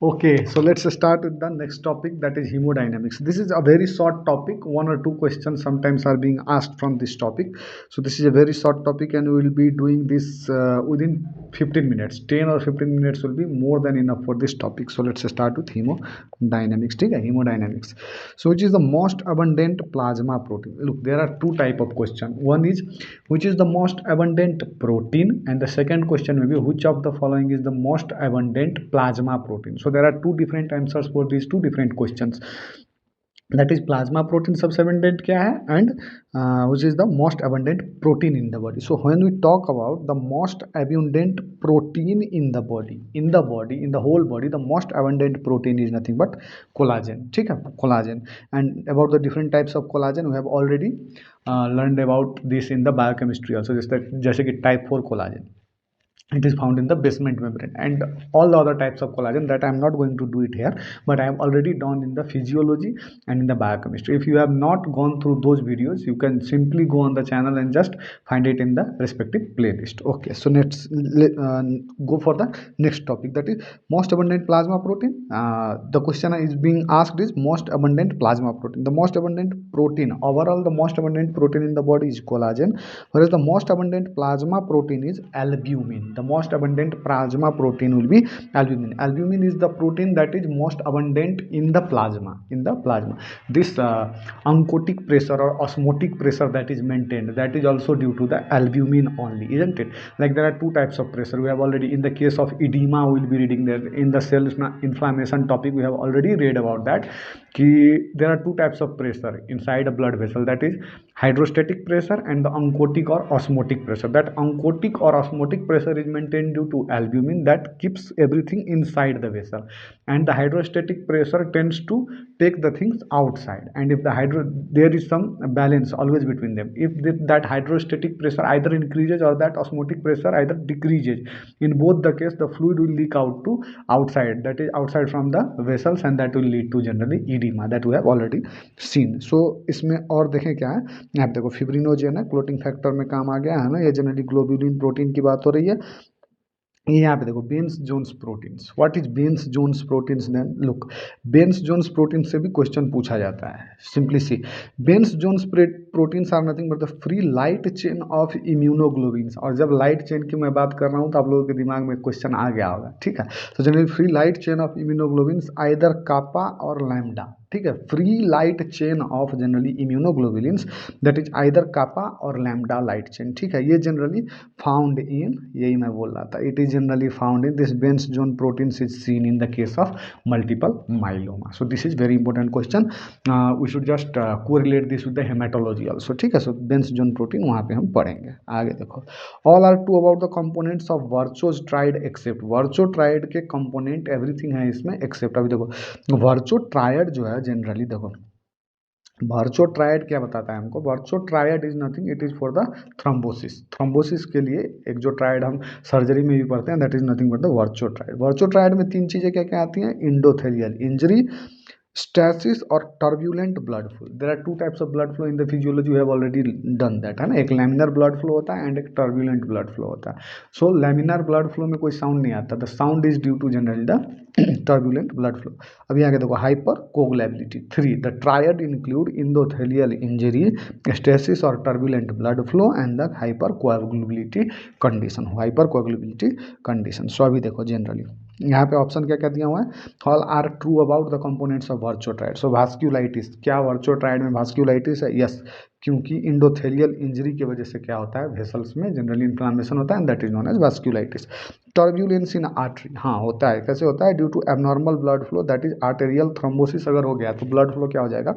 Okay, so let's start with the next topic, that is hemodynamics. This is a very short topic. One or two questions sometimes are being asked from this topic. So this is a very short topic, and we will be doing this within 15 minutes. 10 or 15 minutes will be more than enough for this topic. So let's start with hemodynamics. Okay, hemodynamics. So which is the most abundant plasma protein? Look, there are two type of question. One is which is the most abundant protein, and the second question will be which of the following is the most abundant plasma protein. So there are two different answers for these two different questions, that is plasma protein सबसे abundant क्या है, and which is the most abundant protein in the body. So when we talk about the most abundant protein in the body, in the whole body, the most abundant protein is nothing but collagen. ठीक है, collagen. And about the different types of collagen we have already learned about this in the biochemistry also, जैसे कि type 4 collagen, it is found in the basement membrane, and all the other types of collagen that I am not going to do it here, but I have already done in the physiology and in the biochemistry. If you have not gone through those videos, you can simply go on the channel and just find it in the respective playlist. Okay, so let's go for the next topic, that is most abundant plasma protein. The question is being asked is most abundant plasma protein. The most abundant protein overall, the most abundant protein in the body is collagen, whereas the most abundant plasma protein is albumin. The most abundant plasma protein will be albumin. Albumin is the protein that is most abundant in the plasma. This oncotic pressure or osmotic pressure that is maintained, that is also due to the albumin only, isn't it? Like there are two types of pressure. We have already, in the case of edema, we will be reading that. In the cell inflammation topic, we have already read about that. There are two types of pressure inside a blood vessel, that is hydrostatic pressure and the oncotic or osmotic pressure. That oncotic or osmotic pressure is maintained due to albumin, that keeps everything inside the vessel, and the hydrostatic pressure tends to take the things outside. And if there is some balance always between them. If that hydrostatic pressure either increases or that osmotic pressure either decreases, in both the case the fluid will leak out to outside, that is outside from the vessels, and that will lead to generally edema, that we have already seen. So इसमें और देखें क्या है, यहाँ पे देखो fibrinogen है, clotting factor में काम आ गया है ना, ये जनरली ग्लोब्यूलिन प्रोटीन की बात हो रही है। यहाँ पे देखो Bence Jones proteins. What is Bence Jones proteins? Then look, Bence Jones protein से भी क्वेश्चन पूछा जाता है. Simply see, Bence Jones proteins are nothing but the free light chain of immunoglobulins. और जब लाइट चेन की मैं बात कर रहा हूँ तो आप लोगों के दिमाग में क्वेश्चन आ गया होगा. ठीक है, तो generally free light chain of immunoglobulins either kappa और लैम्डा. ठीक है, free light chain of generally immunoglobulins, that is either kappa और लैम्डा लाइट चेन. ठीक है, ये जनरली फाउंड इन, यही मैं बोल रहा था, it is generally found in this Bence Jones proteins is seen in the case of multiple myeloma. So this is very important question. We should just correlate this with the hematology also. ठीक है, सो बेंस zone protein वहाँ पे हम पढ़ेंगे. आगे देखो, all are true about the components of Virchow's triad except. Virchow triad के component everything है इसमें एक्सेप्ट. अभी देखो वर्चो ट्राइड जो है जनरली, देखो वर्चो ट्रायड क्या बताता है हमको? Virchow triad is nothing, it is for the thrombosis. Thrombosis के लिए एक जो ट्रायड हम सर्जरी में भी पढ़ते हैं, that is nothing but the Virchow triad. Virchow triad में तीन चीजें क्या क्या आती हैं? इंडोथेलियल इंजरी, स्टैसिस और turbulent blood flow. There are two types of blood flow in the physiology, we have already done that, है ना. एक लैमिनर ब्लड फ्लो होता है एंड एक टर्बुलेंट ब्लड फ्लो होता है. सो लैमिनर ब्लड फ्लो में कोई साउंड नहीं आता, the sound is due to generally the turbulent blood flow. अभी आगे देखो, hyper coagulability 3. The triad include endothelial injury, stasis और turbulent blood flow and the hyper coagulability condition. Hyper coagulability condition. So अभी देखो generally यहाँ पे option क्या क्या दिया हुआ है? All are true about the components of Virchow triad. So vasculitis, क्या वर्चो ट्रायड में वास्क्यूलाइटिस है? यस, क्योंकि इंडोथेलियल इंजरी की वजह से क्या होता है, वेसल्स में जनरली इन्फ्लामेशन होता है, and that is known as vasculitis. Turbulence in artery, हाँ होता है. कैसे होता है? Due to abnormal blood flow, that is arterial thrombosis अगर हो गया तो ब्लड फ्लो क्या हो जाएगा?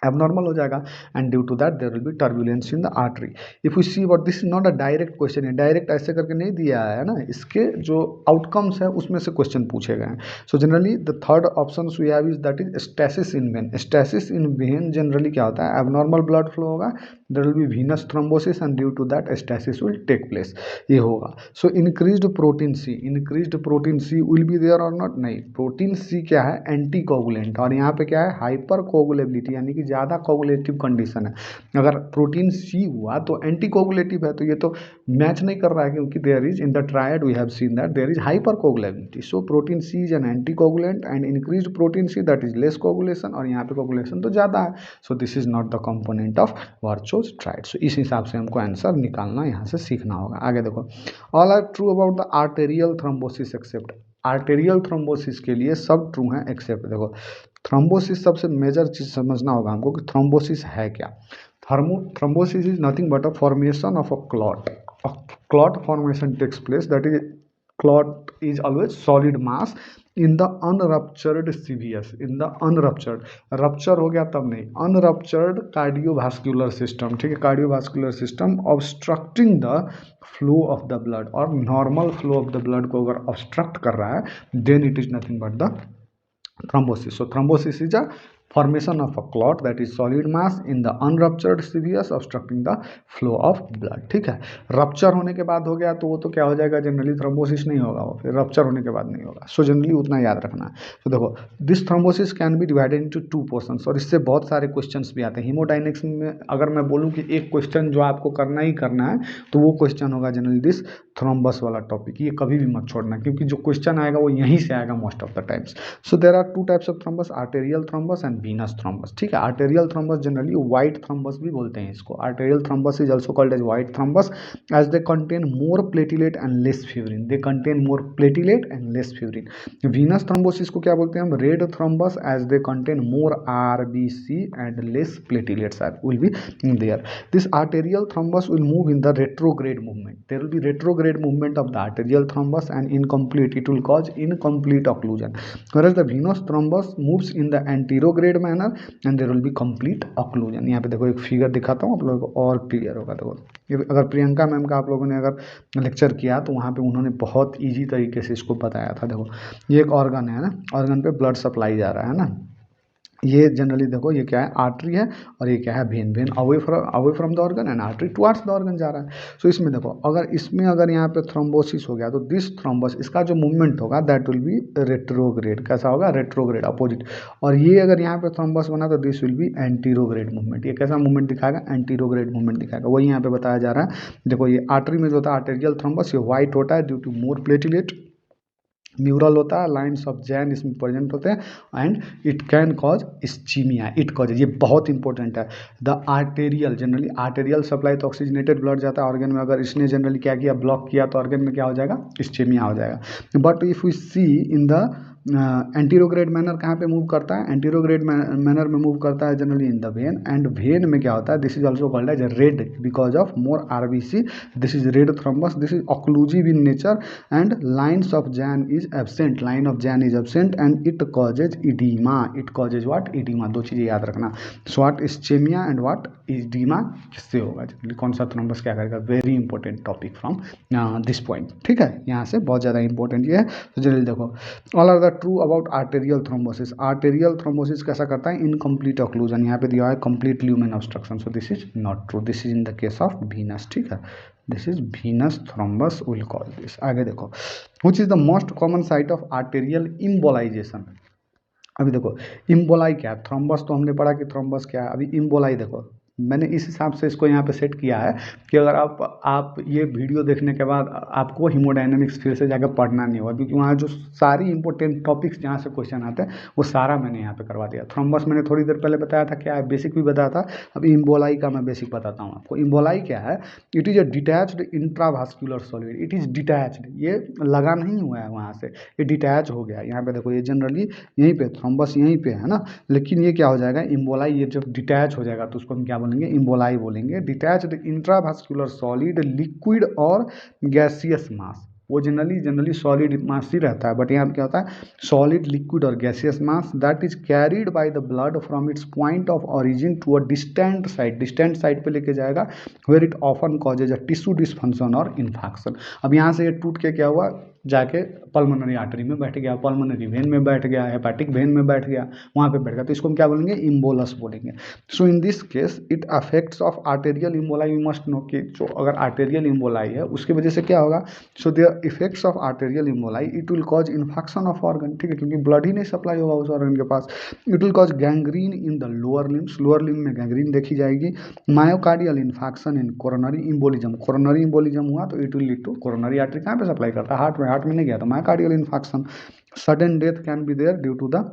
abnormal हो जाएगा, and due to that there will be turbulence in the artery. If you see what, this is not a direct question है, डायरेक्ट ऐसे करके नहीं दिया है ना, इसके जो आउटकम्स है उसमें से क्वेश्चन पूछे गए हैं. So generally the third option we have is that is stasis in vein. Stasis in vein generally क्या होता है? एबनॉर्मल ब्लड फ्लो होगा, there will be venous thrombosis and due to that stasis will take place. ये होगा. So increased protein C, increased protein C will be there और not? नहीं. Protein C क्या है? Anti coagulant. और यहाँ पे क्या है? हाइपर कोगुलेबिलिटी, यानी कि ज़्यादा कोगुलेटिव कंडीशन है। अगर प्रोटीन सी हुआ तो एंटी कोगुलेटिव है, तो ये तो मैच नहीं कर रहा है, क्योंकि there is in the triad we have seen that there is hyper coagulability. So protein C is an anti coagulant and increased protein C that is less coagulation, और यहाँ पे कोगुलेशन तो ज़्यादा है। So this is not the component of Virchow's triad. So इस हिसाब से हमको आंसर निकालना यहाँ से सीखना होगा। आगे देखो, all are true about the arterial thrombosis except. Arterial thrombosis के लिए सब ट्रू हैं एक्सेप्ट, देखो थ्रोम्बोसिस सबसे मेजर चीज़ समझना होगा हमको कि थ्रोम्बोसिस है क्या। Thrombosis is nothing but a formation of a clot. A clot formation takes place, that is clot is always solid mass in the unruptured CVS, in the unruptured, rupture हो गया तब नहीं, unruptured cardiovascular system, ठीक है, cardiovascular system obstructing the flow of the blood, और normal flow of the blood को अगर obstruct कर रहा है then it is nothing but the thrombosis. So thrombosis is a formation of a clot that is solid mass in the unruptured CVS obstructing the flow of blood, ठीक है। Rupture होने के बाद हो गया तो वो तो क्या हो जाएगा, जनरली थ्रोम्बोसिस नहीं होगा, वो फिर रप्चर होने के बाद नहीं होगा। सो जनरली उतना याद रखना है। तो देखो this thrombosis can be divided into 2 portions, और इससे बहुत सारे क्वेश्चंस भी आते हैं हीमोडायनेमिक्स में। अगर मैं बोलूँ कि एक क्वेश्चन जो आपको करना ही करना है तो वो क्वेश्चन होगा जनरली दिस थ्रोम्बस वाला टॉपिक, ये कभी भी मत छोड़ना, क्योंकि जो क्वेश्चन आएगा वो यहीं से आएगा most of the times. So there are 2 types of thrombus, arterial thrombus and venous thrombus, ठीक है। Arterial thrombus generally white thrombus भी बोलते हैं इसको। Arterial thrombus is also called as white thrombus as they contain more platelet and less fibrin, they contain more platelet and less fibrin. Venous thrombosis को क्या बोलते हैं हम, red thrombus as they contain more RBC and less platelets will be there. This arterial thrombus will move in the retrograde movement, there will be retrograde movement of the arterial thrombus and incomplete, it will cause incomplete occlusion, whereas the venous thrombus moves in the anterograde manner and there will be complete occlusion। यहाँ पे देखो एक figure दिखाता हूँ आप लोगों को और क्लियर होगा। देखो ये अगर प्रियंका मैम का आप लोगों ने अगर लेक्चर किया तो वहाँ पे उन्होंने बहुत ईजी तरीके से इसको बताया था। देखो ये एक ऑर्गन है ना, ऑर्गन पे ब्लड सप्लाई जा रहा है ना, ये जनरली देखो ये क्या है, आर्टरी है, और ये क्या है, when. When away from the organ and artery towards the organ जा रहा है। सो इसमें देखो अगर यहाँ पे थ्रोम्बोसिस हो गया तो दिस थ्रोम्बस, इसका जो मूवमेंट होगा दैट विल बी रेट्रोग्रेड। कैसा होगा, रेट्रोग्रेड, अपोजिट। और ये अगर यहाँ पे थ्रोम्बस बना तो this will be anterograde movement. ये कैसा मूवमेंट दिखाएगा, एंटीरोग्रेड मूवमेंट दिखाएगा। वही यहाँ पे बताया जा रहा है। देखो ये आर्टरी में जो होता है आर्टेरियल थ्रोम्बस, ये व्हाइट होता है due to more platelet, mural होता है, लाइन्स ऑफ जैन इसमें प्रेजेंट होते हैं and it can cause ischemia, it cause, ये बहुत इंपॉर्टेंट है। The arterial, generally arterial supply तो ऑक्सीजनेटेड ब्लड जाता है ऑर्गन में, अगर इसने जनरली क्या किया, ब्लॉक किया तो ऑर्गन में क्या हो जाएगा, इस्चीमिया हो जाएगा। But if we see in the anterograde manner कहाँ पे मूव करता है, एंटीरोग्रेड मैनर में मूव करता है generally in the vein, and vein में क्या होता है, this is also called as red because of more RBC, this is red thrombus, this is occlusive in nature and lines of Zahn is absent, line of Zahn is absent and it causes oedema, it causes what, oedema. दो चीज़ें याद रखना, so what ischaemia and what oedema, किससे होगा generally, कौन सा thrombus क्या करेगा, very important topic from this point, ठीक है। यहाँ से बहुत ज़्यादा इंपॉर्टेंट ये है। तो जनरली देखो all are the true about arterial thrombosis. Arterial thrombosis कैसा करता है, इनकम्प्लीट ऑक्लूजन, यहाँ पे दिया है complete lumen obstruction, so this is not true, this is in the case of venous, ठीक है। This is venous thrombus will cause this. आगे देखो which is the most common site of arterial embolization. अभी देखो emboli क्या है, thrombus तो हमने पढ़ा कि थ्रोम्बस क्या है, अभी इम्बोलाई देखो मैंने इस हिसाब से इसको यहाँ पे सेट किया है कि अगर आप ये वीडियो देखने के बाद आपको हीमोडायनेमिक्स फिर से जाकर पढ़ना नहीं होगा, क्योंकि वहाँ जो सारी इंपॉर्टेंट टॉपिक्स जहाँ से क्वेश्चन आते हैं वो सारा मैंने यहाँ पे करवा दिया। थ्रोम्बस मैंने थोड़ी देर पहले बताया था क्या है, बेसिक भी बताया था। अब इम्बोलाई का मैं बेसिक बताता हूँ आपको। इम्बोलाई क्या है, it is a detached intravascular solid, it is detached, ये लगा नहीं हुआ है वहाँ से, ये डिटैच हो गया। यहाँ पे देखो ये जनरली यहीं पे थ्रोम्बस यहीं पे है ना, लेकिन ये क्या हो जाएगा, इम्बोलाई, ये जब डिटैच हो जाएगा तो उसको हम क्या बोलेंगे, इम्बोलाई बोलेंगे। डिटैच्ड इंट्रावास्कुलर सॉलिड लिक्विड और गैसियस मास, वो जनरली सॉलिड मास ही रहता है, बट यहाँ पे क्या होता है, सॉलिड, लिक्विड और gaseous mass that is carried by the blood from its point of origin to a distant site पे लेके जाएगा, where it often causes a tissue dysfunction और इन्फेक्शन। अब यहाँ से ये टूट के क्या हुआ, जाके पल्मोनरी आर्टरी में बैठ गया, पल्मोनरी वेन में बैठ गया, हेपाटिक वेन में बैठ गया, वहाँ पे बैठ गया, तो इसको हम क्या बोलेंगे, इम्बोलस बोलेंगे। So in this case it affects of arterial emboli, we must know कि जो अगर आर्टेरियल इम्बोलाई है उसकी वजह से क्या होगा, so the effects of arterial emboli it will cause infection of organ, ठीक है, क्योंकि ब्लड ही नहीं सप्लाई होगा उस ऑर्गन के पास। It will cause gangrene in the lower limbs, lower limb में गैंग्रीन देखी जाएगी। Myocardial infection in coronary embolism, coronary embolism हुआ तो it will lead to, coronary artery कहाँ पे सप्लाई करता है, हार्ट में नहीं गया तो myocardial infection. Sudden death can be there due to the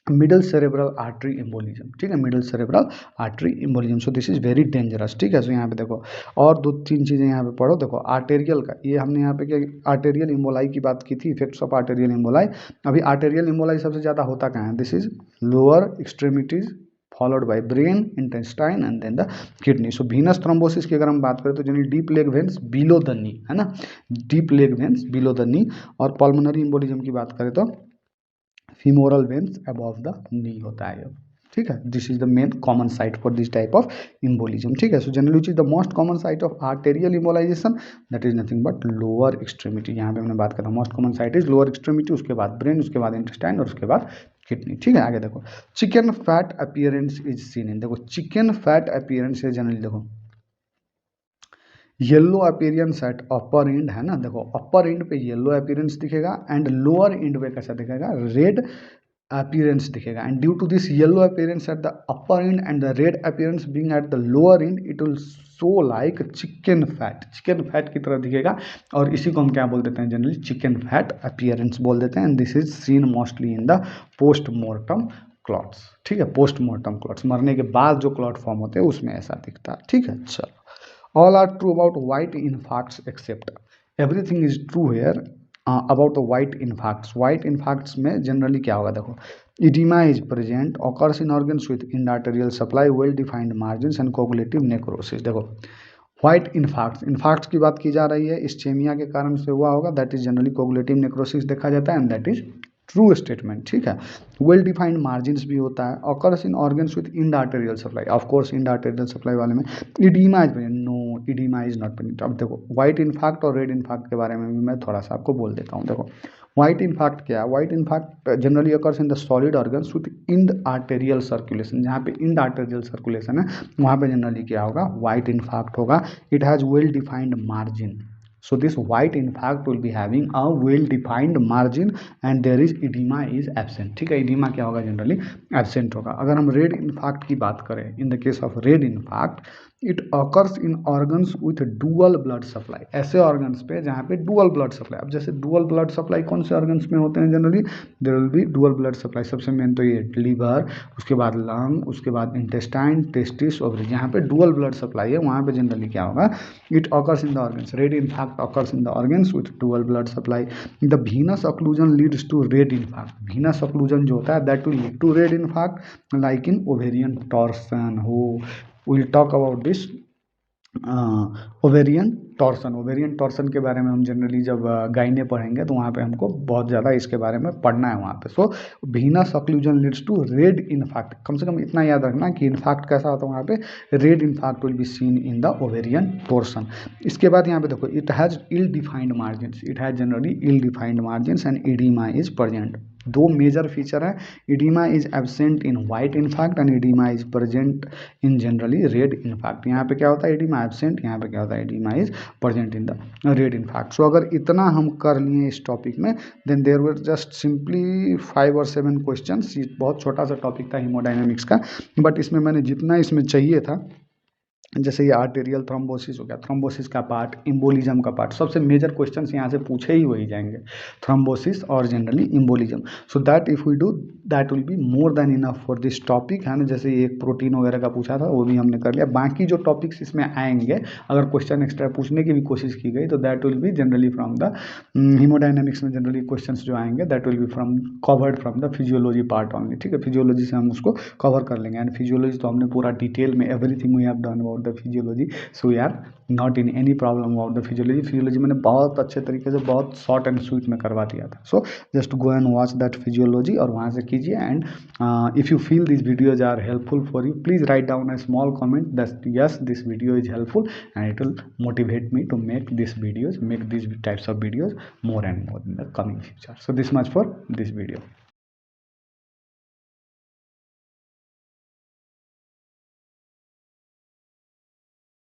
middle cerebral artery embolism, ठीक है, middle cerebral artery embolism. So this is very dangerous, ठीक है। सो यहाँ पे देखो और 2-3 चीज़ें यहाँ पे पढ़ो, देखो आर्टेरियल का, ये हमने यहाँ पे क्या आर्टेरियल एम्बोलाई की बात की थी, इफेक्ट्स ऑफ आर्टेरियल एम्बोलाई। अभी आर्टेरियल एम्बोलाई सबसे ज़्यादा होता कहाँ है, this is lower extremities followed by brain, intestine and then the kidney. So venous thrombosis की अगर हम बात करें तो generally deep leg veins below the knee, है ना, deep leg veins below the knee. और पल्मोनरी एम्बोलिज्म की बात करें तो femoral veins above the knee होता है, ठीक है। This is the main common site for this type of embolism, ठीक है। So generally which is the most common site of arterial embolization, that is nothing but lower extremity. यहाँ पे हमने बात करा most common site is lower extremity, उसके बाद brain, उसके बाद इंटेस्टाइन और उसके बाद किडनी, ठीक है। आगे देखो chicken fat appearance is seen in, देखो चिकन फैट अपीयरेंस है जनरली, देखो yellow appearance at upper end, है ना, देखो अपर एंड पे येलो अपीयरेंस दिखेगा एंड लोअर एंड पे कैसा दिखेगा, रेड अपीयरेंस दिखेगा। And due to this yellow appearance at the upper end and the red appearance being at the lower end, it will show like chicken fat की तरह दिखेगा। और इसी को हम क्या बोल देते हैं, जनरली चिकन फैट अपीयरेंस बोल देते हैं। And this is seen mostly in the postmortem clots, ठीक है, पोस्टमॉर्टम क्लॉट्स, मरने के बाद जो क्लॉट फॉर्म होते हैं उसमें ऐसा दिखता है, ठीक है। चलो all are true about white infarcts except everything is true here about the white infarcts। white infarcts में generally क्या होगा, देखो edema is present occurs in organs with endarterial supply well defined margins and coagulative necrosis। देखो white इन्फार्क्ट्स की बात की जा रही है, इस्चेमिया के कारण से हुआ होगा, that is generally coagulative necrosis देखा जाता है and that is true statement, ठीक है। वेल डिफाइंड मार्जिन्स भी होता है, occurs in organs with end arterial supply, of course end arterial supply वाले में oedema is present, no oedema is not present. अब देखो व्हाइट इन्फार्क्ट और रेड इन्फार्क्ट के बारे में भी मैं थोड़ा सा आपको बोल देता हूँ। देखो व्हाइट इन्फार्क्ट क्या है, white infarct generally occurs in the solid organs with end arterial circulation, जहाँ पे इंड आर्टेरियल सर्कुलेशन है वहाँ पे जनरली क्या होगा, व्हाइट इन्फार्क्ट होगा। It has well defined margin, so this white infarct will be having a well defined margin and there is edema is absent, ठीक है। edema क्या होगा, जनरली absent होगा। अगर हम रेड इन्फार्क्ट की बात करें, इन the case of red infarct it occurs in organs with dual blood supply, ऐसे ऑर्गन्स पे जहाँ पे डुअल ब्लड सप्लाई, अब जैसे डुअल ब्लड सप्लाई कौन से ऑर्गन्स में होते हैं, generally there will be dual blood supply. सबसे मेन तो ये लीवर, उसके बाद लंग, उसके बाद इंटेस्टाइन, टेस्टिस, ओवरी, जहाँ पे डुअल ब्लड सप्लाई है वहाँ पे जनरली क्या होगा, it occurs in the organs. Red infarct occurs in the organs with dual blood supply। the venous occlusion leads to red infarct, venous occlusion जो होता है that will lead to red infarct like in ovarian torsion। who will talk about this ovarian torsion के बारे में हम generally जब गाइने पढ़ेंगे तो वहाँ पे हमको बहुत ज़्यादा इसके बारे में पढ़ना है वहाँ पे। So venous occlusion leads to red infarct, कम से कम इतना याद रखना कि इन्फार्क्ट कैसा होता है वहाँ पे, red infarct will be seen in the ovarian torsion. इसके बाद यहाँ पे देखो it has ill defined margins, it has generally ill defined margins and oedema is present. दो मेजर फीचर है, oedema is absent in white infarct and oedema is present in generally red infarct. यहाँ पे क्या होता है, oedema absent, यहाँ पे क्या होता है, oedema is present in the red infarct. So अगर इतना हम कर लिए इस टॉपिक में, then there were just simply 5 और 7 क्वेश्चंस। ये बहुत छोटा सा टॉपिक था हीमोडायनामिक्स का, बट इसमें मैंने जितना इसमें चाहिए था, जैसे ये आर्टेरियल थ्रोम्बोसिस हो गया, थ्रोम्बोसिस का पार्ट, इम्बोलिज्म का पार्ट, सबसे मेजर क्वेश्चंस यहाँ से पूछे ही वही जाएंगे, थ्रोम्बोसिस और generally embolism. So that if we do that will be more than enough for this topic, है ना। जैसे एक प्रोटीन वगैरह का पूछा था वो भी हमने कर लिया। बाकी जो टॉपिक्स इसमें आएंगे, अगर क्वेश्चन एक्स्ट्रा पूछने की भी कोशिश की गई तो that will be generally from the haemodynamics में जनरली क्वेश्चन जो आएंगे that will B from covered from the physiology part only, ठीक है। फिजियोलॉजी से हम उसको कवर कर लेंगे एंड फिजियोलॉजी तो हमने पूरा डिटेल में everything we have done about about the physiology, so we are not in any problem about the physiology. Physiology मैंने बहुत अच्छे तरीके से बहुत शॉर्ट एंड स्वीट में करवा दिया था। So just go and watch that physiology और वहाँ से कीजिए। And if you feel this videos are helpful for you, please write down a small comment that yes, this video is helpful, and it will motivate me to make these types of videos more and more in the coming future. So this much for this video.